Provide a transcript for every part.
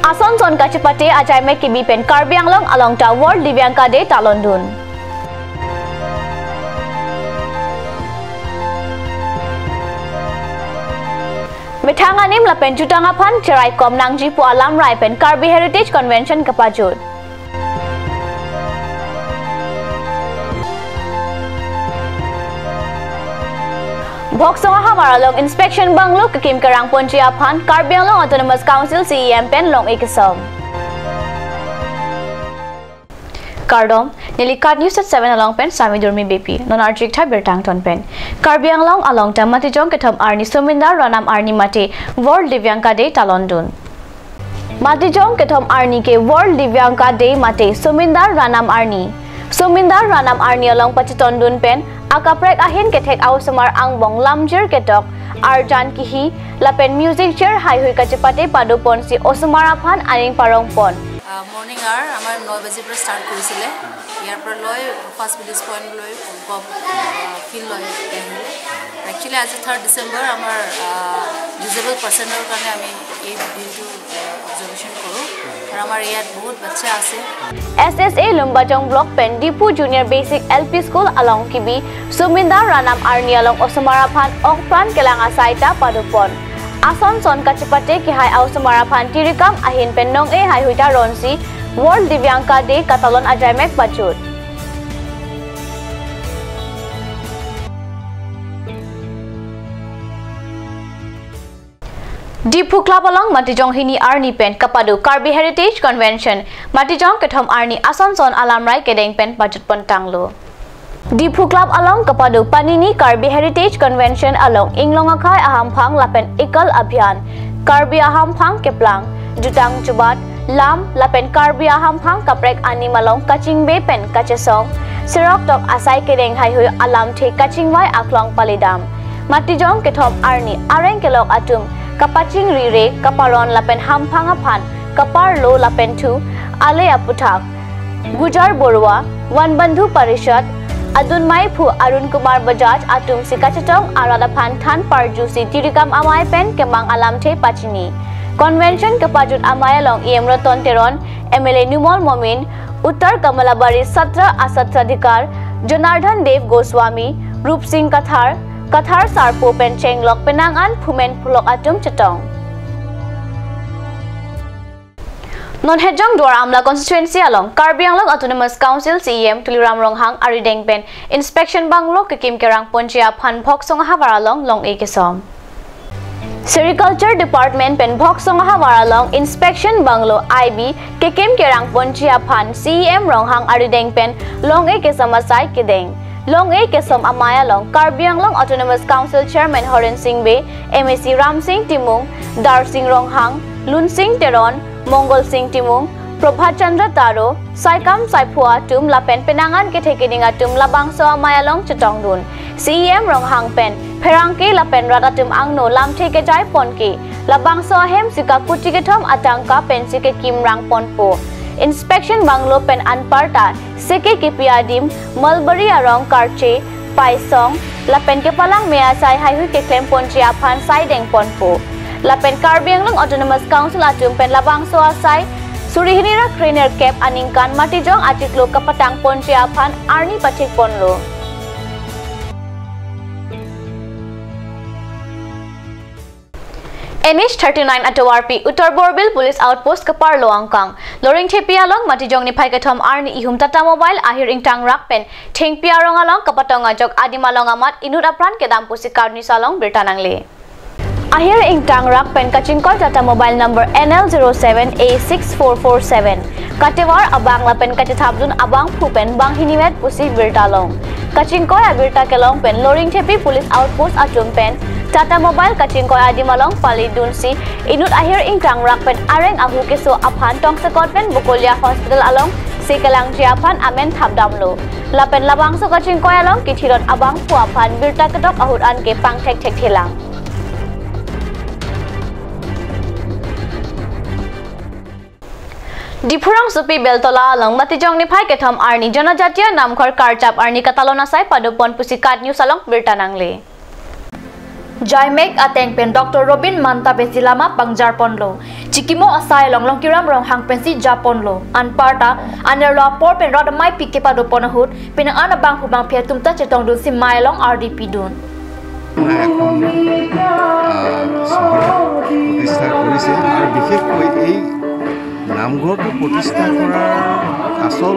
Asonson kachipate ajai me kibi pen Karbi Anglong along ta World Divyangka Day ta London. Methanganim la pen jutangapan cerai kom nangji pu alam rai pen Karbi Heritage Convention kapajut. Boksonga hamaralong inspection banglo kakim karang ponjia phan Karbi Anglong Autonomous Council CEM pen long ekisom. Kardom Nilikat News at 7 along pen Sami Durmi BP non arjik tha bertang ton pen Karbi Anglong along ta mati jong ketom arni sumindar ranam arni mati World Divyangka Day ta London. Mati jong ketom arni ke World Divyangka Day mati sumindar ranam arni arni along pachiton dun pen akaprek ahin ketek au samar ang bong lamjir ketok arjan kihi lapen music chair hai hui kachipate padu pon si osumara phan aning parong pon morning hour amar 9 baje par start korisile yar par loy first village point loy feel loy actually as 3rd December amar disabled person or karone ami ei dintu observation koru ar amar yat bahut bachcha ase SSA Lumbajong Block Pen Dipu Junior Basic LP School along Kibi Sumindar Ranam Arni along Osumara Phan Okpran Kelang Asaita Padupon Asonson kachipate ki hai Osumara Phan Tirikam ahin pen nong e hai huita ronsi World Divyangka Day katalon ajaimek pachut Dipu Club along Matijong Hini Arni Pen Kapadu Karbi Heritage Convention Matijong Ketom Arni Asonson Alamrai Kedeng Pen Pajut Pontanglo Dipu Club along Kapadu Panini Karbi Heritage Convention along Inglongakai Ahamphang Lapen Ikal Abhiyan Karbi Ahamphang Keplang Jutang Jubat Lam Lapen Karbi Ahamphang Kaprek Animalong Kaching Bay Pen Kachesong Sirok Tok Asai Kedeng Haihui Alam Te Kachingwai Aklong Palidam Matijong Ketom Arni Areng Kelok Atum Kapaching Rire, Kaparon Lapen Hampangapan, Kapar Lo Lapen Tu, Ale Aputak, Gujar Borwa, Wan Bandhu Parishad, Adun Maipu Arun Kumar Bajaj, Atum Sikachatong, Aradapan Tan Parjusi, Tirikam Amay Pen, Kemang Alamte Pachini. Convention Kapajut Amay along EM Roton Teron, MLA Numol Momin, Uttar Kamalabari Satra Asatradhikar, Jonardhan Dev Goswami, Rup Singh Kathar, Kathar Sarpo Pen Chenglok Penangan Pumen Pulok Atum Chetong Non Hejong Dwar Amla Constituency along Karbi Anglong Autonomous Council CEM Tuliram Ronghang Arideng Pen Inspection Banglo Kikim Kerang Ponchia Phan Bhoksong Havaralong Long Ekisom Sericulture Department Pen Bhoksong Havaralong Inspection Banglo IB Kikim Kerang Ponchia Phan CEM Ronghang Arideng Pen Long Ekisom Asai Kideng Long A Kesom Amaya Long Karbi Anglong Autonomous Council Chairman Horen Singh Be, MAC Ram Singh Timung, Dar Singh Ronghang, Lun Singh Teron, Mongol Singh Timung, Prabhat Chandra Taro, Saikam Saipua Tum Lapen Penangan Ketekininga Tum Labangso Amaya Long Chetong Dun, CEM Ronghang Pen, Perangke Lapen Ratatum Angno Lam Teke Jai Ponke, Labangso Hem Sika Kutiketom Atangka Pen Sike Kim Rang Ponpo. Inspection Banglo Pen Anparta, Seke Kipiadim, Mulberry Arong Karche, Paisong, Lapen Kepalang Measai Haihu Keklem Ponchia Phan Saideng Ponpo, Lapen Karbi Anglong Autonomous Council Atum Pen Labangso Asai, Surihinira Krainer Kep Aningkan Matijong Atiklo Kapatang Ponchia Phan Arni Pachik Ponlo. NH 39 Atawarpi Uttar Borbil Police Outpost Kapar Loangkang Loring Thepia Long Matijong ni Pai Kathom Arni Ihum Tata Mobile Ahir Ingtang Rakpen Theng Piarong Along Kapatonga Jok Adimalong Amat Inut Apran Kedam Pusikar ni Salong Bertanangle Ahir Ingtang Rakpen Kachingkol Tata Mobile number NL07A6447 Katewar Abang Lapen Kachithabdun Abang Pupen Bang Hinimet Pusi Bertalong Kachingkol Abirta Kelong Pen Loring Thepi Police Outpost Atum Pen Tata Mobile Kachingkoi Adimalong Pali Dunsi Inut Ahir Ingtang Rakpen Areng Ahu Keso Aphan Tong Sekotpen Bukolia Hospital Along Sikelang Jiapan Amen Thabdamlo Lapen Labangso Kachingkoi Along Kithirot Abang Puapan Birta Ketok Ahut Anke Pang Tek Tek Thilang Dipurang Supi Beltola Along Matijong ni Pai Ketom Arni Jonajatiya Namkhor Karchap Arni Katalona Sai Padupon Pusikat News Along Birtanangle Jaimek atengpen Dr. Robin Manta Besilama Pangjarponlo Chikimo asai long kiram rong hang pensi Japonlo Anparta anerlo por pen rodamai pikepa do ponahut pinang ana bang hubang phe tumta chetong dun simai long RDP dun প্ৰতিষ্ঠা কৰিছে আৰু বিশেষকৈ এই নামঘৰটো প্ৰতিষ্ঠা কৰাৰ আচল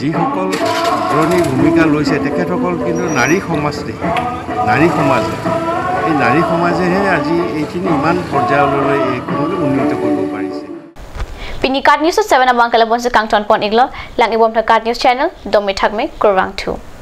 যিসকল অগ্ৰণী ভূমিকা লৈছে তেখেতসকল কিন্তু নাৰী সমাজে এই নাৰী সমাজেহে আজি এইখিনি ইমান পৰ্যায়লৈ এইখিনি উন্নীত কৰিব পাৰিছে Pini Card News 7 abang kalabon sa Kangton Pon Iglo lang ibom ta Card News channel domi thakme kurwang 2